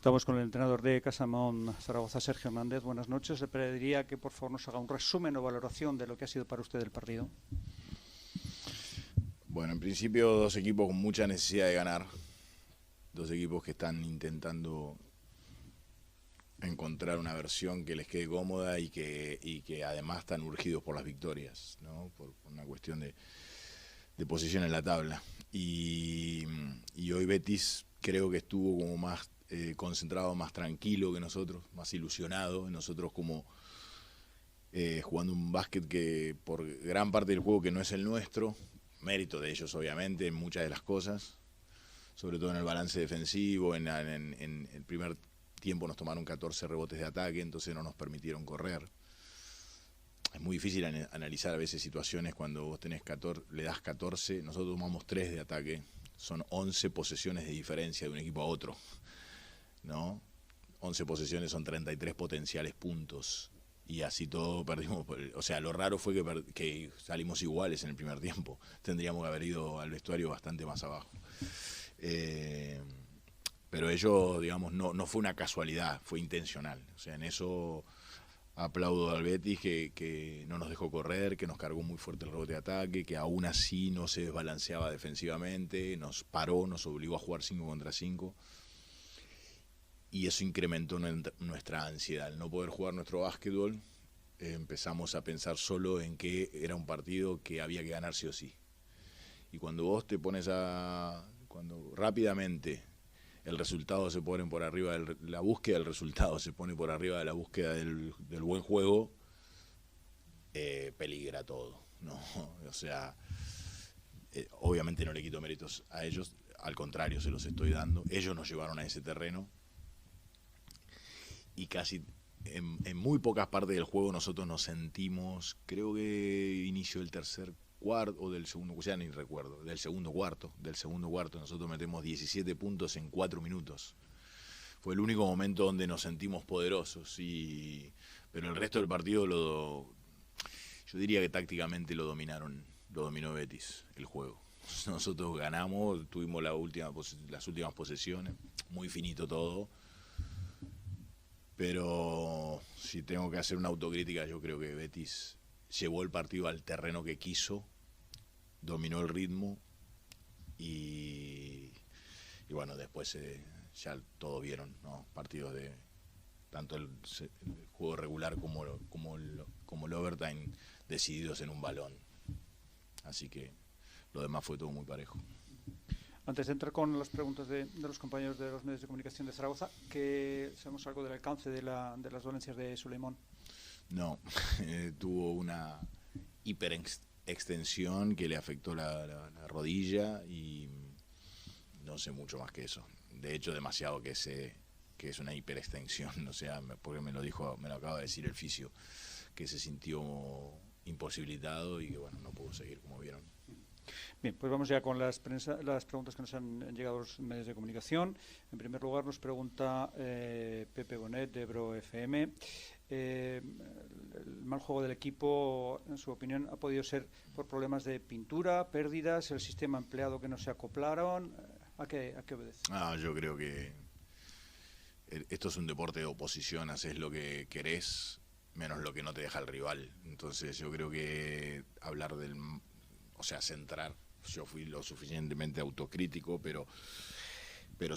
Estamos con el entrenador de Casamón Zaragoza, Sergio Hernández. Buenas noches. Le pediría que por favor nos haga un resumen o valoración de lo que ha sido para usted el partido. Bueno, en principio dos equipos con mucha necesidad de ganar. Dos equipos que están intentando encontrar una versión que les quede cómoda y que además están urgidos por las victorias, ¿no? Por una cuestión de posición en la tabla. Y hoy Betis creo que estuvo como más concentrado, más tranquilo que nosotros, más ilusionado. Nosotros como jugando un básquet que por gran parte del juego que no es el nuestro, mérito de ellos obviamente en muchas de las cosas, sobre todo en el balance defensivo, en el primer tiempo nos tomaron 14 rebotes de ataque, entonces no nos permitieron correr. Es muy difícil analizar a veces situaciones cuando vos tenés 14, le das 14, nosotros tomamos 3 de ataque, son 11 posesiones de diferencia de un equipo a otro, ¿no? 11 posesiones son 33 potenciales puntos y así todo perdimos. O sea, lo raro fue que salimos iguales en el primer tiempo, tendríamos que haber ido al vestuario bastante más abajo. Pero ello, digamos, no fue una casualidad, fue intencional. O sea, en eso aplaudo al Betis que no nos dejó correr, que nos cargó muy fuerte el rebote de ataque, que aún así no se desbalanceaba defensivamente, nos paró, nos obligó a jugar 5 contra 5. Y eso incrementó nuestra ansiedad. Al no poder jugar nuestro básquetbol, empezamos a pensar solo en que era un partido que había que ganar sí o sí. Y cuando vos te pones cuando rápidamente el resultado se pone por arriba, la búsqueda del resultado se pone por arriba de la búsqueda del buen juego, peligra todo, ¿no? O sea, obviamente no le quito méritos a ellos, al contrario, se los estoy dando. Ellos nos llevaron a ese terreno y casi en muy pocas partes del juego nosotros nos sentimos, creo que inicio del tercer cuarto o del segundo, ya ni recuerdo, del segundo cuarto nosotros metemos 17 puntos en 4 minutos. Fue el único momento donde nos sentimos poderosos, pero el resto del partido yo diría que tácticamente lo dominó Betis el juego. Nosotros ganamos, tuvimos las últimas posesiones, muy finito todo. Pero si tengo que hacer una autocrítica, yo creo que Betis llevó el partido al terreno que quiso, dominó el ritmo y bueno, después ya todos vieron, ¿no? Partidos de tanto el juego regular como el overtime decididos en un balón. Así que lo demás fue todo muy parejo. Antes de entrar con las preguntas de los compañeros de los medios de comunicación de Zaragoza, que sabemos algo del alcance de las dolencias de Suleimán. No, tuvo una hiperextensión que le afectó la rodilla y no sé mucho más que eso. De hecho, demasiado que sé que es una hiperextensión, o sea, porque me lo acaba de decir el fisio, que se sintió imposibilitado y que bueno, no pudo seguir, como vieron. Bien, pues vamos ya con las preguntas que nos han llegado a los medios de comunicación. En primer lugar nos pregunta Pepe Bonet de Ebro FM. El mal juego del equipo, en su opinión, ha podido ser por problemas de pintura, pérdidas, el sistema empleado que no se acoplaron. ¿A qué obedece? Yo creo que esto es un deporte de oposición, haces lo que querés, menos lo que no te deja el rival. Entonces yo creo que hablar centrar, yo fui lo suficientemente autocrítico, pero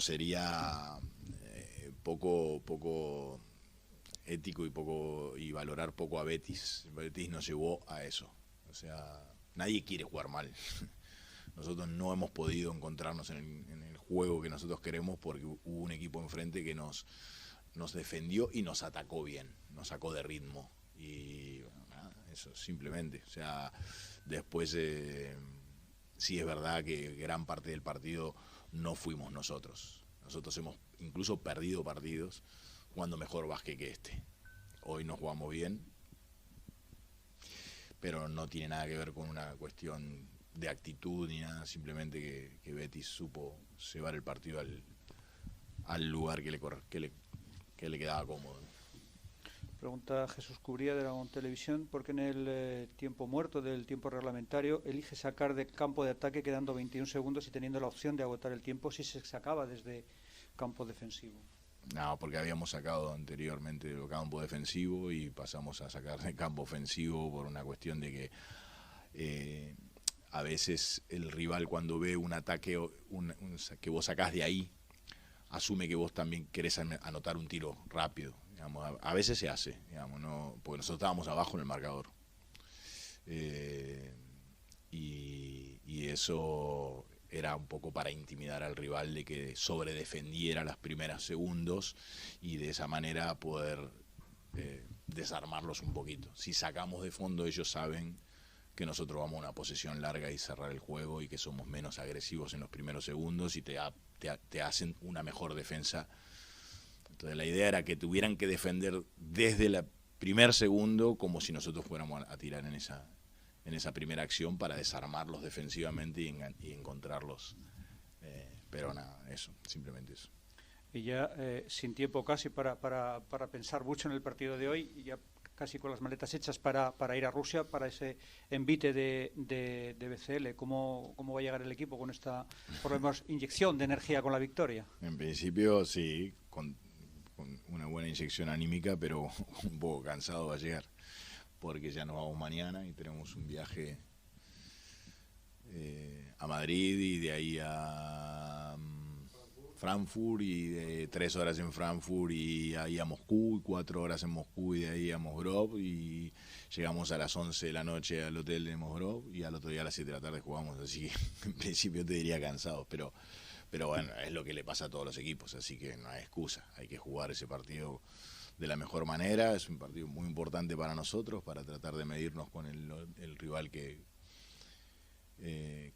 sería poco ético y valorar poco a Betis. Betis nos llevó a eso. O sea, nadie quiere jugar mal. Nosotros no hemos podido encontrarnos en el juego que nosotros queremos porque hubo un equipo enfrente que nos defendió y nos atacó bien, nos sacó de ritmo. Y bueno, eso simplemente. O sea, después sí es verdad que gran parte del partido no fuimos nosotros. Nosotros hemos incluso perdido partidos jugando mejor básquet que este. Hoy no jugamos bien, pero no tiene nada que ver con una cuestión de actitud ni nada, simplemente que Betis supo llevar el partido al lugar que le quedaba cómodo. Pregunta Jesús Cubría de la Televisión, ¿por qué en el tiempo muerto del tiempo reglamentario elige sacar de campo de ataque quedando 21 segundos y teniendo la opción de agotar el tiempo si se sacaba desde campo defensivo? No, porque habíamos sacado anteriormente del campo defensivo y pasamos a sacar de campo ofensivo por una cuestión de que a veces el rival cuando ve un ataque que vos sacás de ahí, asume que vos también querés anotar un tiro rápido. Digamos, a veces se hace, digamos, no, porque nosotros estábamos abajo en el marcador. Y eso era un poco para intimidar al rival de que sobredefendiera las primeras segundos y de esa manera poder desarmarlos un poquito. Si sacamos de fondo, ellos saben que nosotros vamos a una posesión larga y cerrar el juego y que somos menos agresivos en los primeros segundos y te hacen una mejor defensa. Entonces la idea era que tuvieran que defender desde el primer segundo como si nosotros fuéramos a tirar en esa primera acción para desarmarlos defensivamente y encontrarlos. Pero nada, eso, simplemente eso. Y ya sin tiempo casi para pensar mucho en el partido de hoy, y ya casi con las maletas hechas para ir a Rusia, para ese envite de BCL. ¿Cómo va a llegar el equipo con esta, por lo menos, inyección de energía con la victoria? En principio sí, con una buena inyección anímica, pero un poco cansado va a llegar, porque ya nos vamos mañana y tenemos un viaje a Madrid y de ahí a Frankfurt y de 3 horas en Frankfurt y ahí a Moscú y 4 horas en Moscú y de ahí a Mosgrov y llegamos a las 11 de la noche al hotel de Mosgrov y al otro día a las 7 de la tarde jugamos, así que en principio te diría cansados, pero bueno, es lo que le pasa a todos los equipos, así que no hay excusa, hay que jugar ese partido de la mejor manera, es un partido muy importante para nosotros, para tratar de medirnos con el rival que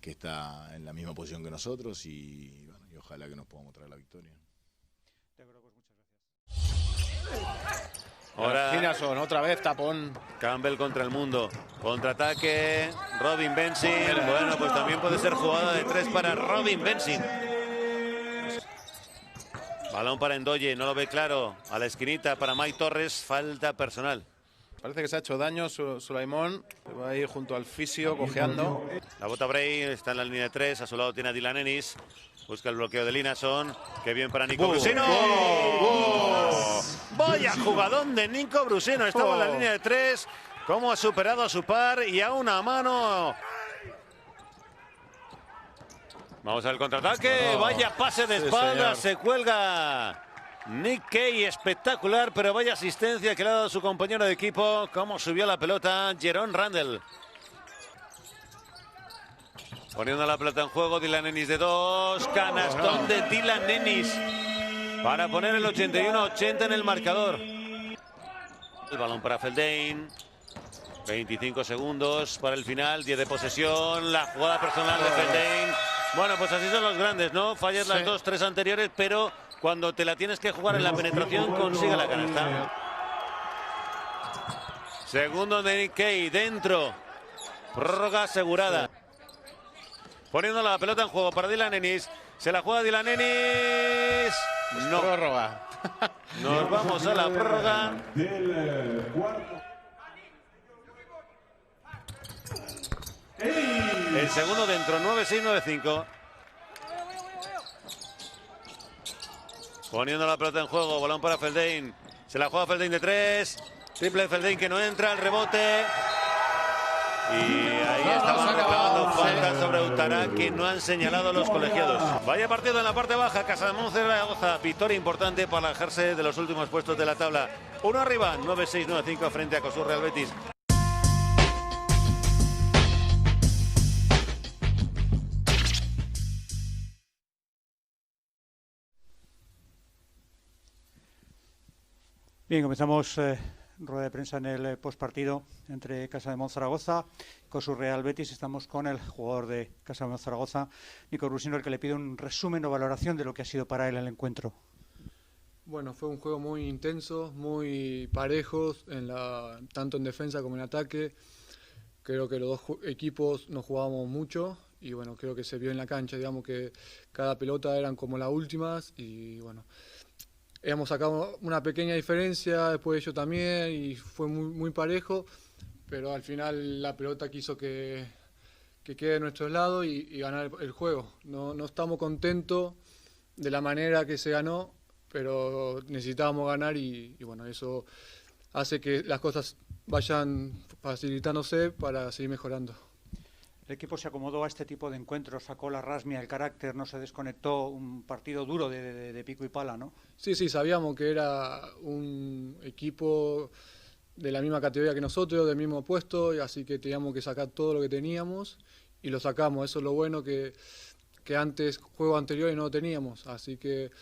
está en la misma posición que nosotros y ojalá que nos podamos traer la victoria. De acuerdo, pues muchas gracias. Ahora Ginason, otra vez tapón. Campbell contra el mundo. Contraataque, Robin Benzing. Bueno, pues también puede ser jugada de 3 para Robin Benzing. Balón para Ndoye, no lo ve claro. A la esquinita para Mike Torres, falta personal. Parece que se ha hecho daño Sulaimón, que va a ir junto al fisio, cojeando. La bota Bray, está en la línea de 3, a su lado tiene a Dylan Ennis. Busca el bloqueo de Linason. Qué bien para Nico Brusino. Vaya jugadón de Nico Brusino. Estaba en la línea de 3. Cómo ha superado a su par y a una mano. Vamos al contraataque. Vaya pase de espalda. Se cuelga Nick Kay, espectacular, pero vaya asistencia que le ha dado su compañero de equipo. Cómo subió la pelota Jerome Randall. Poniendo la pelota en juego, Dylan Ennis de 2. Canastón de Dylan Ennis para poner el 81-80 en el marcador. El balón para Feldain. 25 segundos para el final, 10 de posesión. La jugada personal de Feldain. Bueno, pues así son los grandes, ¿no? Fallas las 2-3 anteriores, pero cuando te la tienes que jugar en la penetración, consigue la canasta. Segundo de Nick Kay, dentro. Prórroga asegurada. Poniendo la pelota en juego para Dylan Ennis. Se la juega Dylan Ennis. No. Prórroga. Nos vamos a la prórroga. El segundo dentro, 9-6, 9-5. Poniendo la pelota en juego, balón para Feldain. Se la juega Feldain de 3. Triple de Feldain que no entra, el rebote. Y ahí estaban reclamando falta sobre Utará, que no han señalado los colegiados. Vaya partido en la parte baja, Casademón Zaragoza. Victoria importante para alejarse de los últimos puestos de la tabla. Uno arriba, 9-6, 9-5 frente a COSUR Real Betis. Bien, comenzamos rueda de prensa en el postpartido entre Casademón Zaragoza y COSUR Real Betis. Estamos con el jugador de Casademón Zaragoza, Nico Brusino, el que le pide un resumen o valoración de lo que ha sido para él el encuentro. Bueno, fue un juego muy intenso, muy parejo, tanto en defensa como en ataque. Creo que los dos equipos nos jugábamos mucho y bueno, creo que se vio en la cancha, digamos que cada pelota eran como las últimas y bueno, hemos sacado una pequeña diferencia, después ellos también y fue muy parejo, pero al final la pelota quiso que quede de nuestro lado y ganar el juego. No estamos contentos de la manera que se ganó. pero necesitábamos ganar y bueno, eso hace que las cosas vayan facilitándose para seguir mejorando. El equipo se acomodó a este tipo de encuentros, sacó la rasmia, el carácter, no se desconectó, un partido duro de pico y pala, ¿no? Sí, sabíamos que era un equipo de la misma categoría que nosotros, del mismo puesto, y así que teníamos que sacar todo lo que teníamos y lo sacamos. Eso es lo bueno que antes, juegos anteriores, no lo teníamos. Así que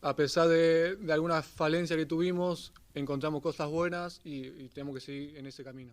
a pesar de algunas falencias que tuvimos, encontramos cosas buenas y tenemos que seguir en ese camino.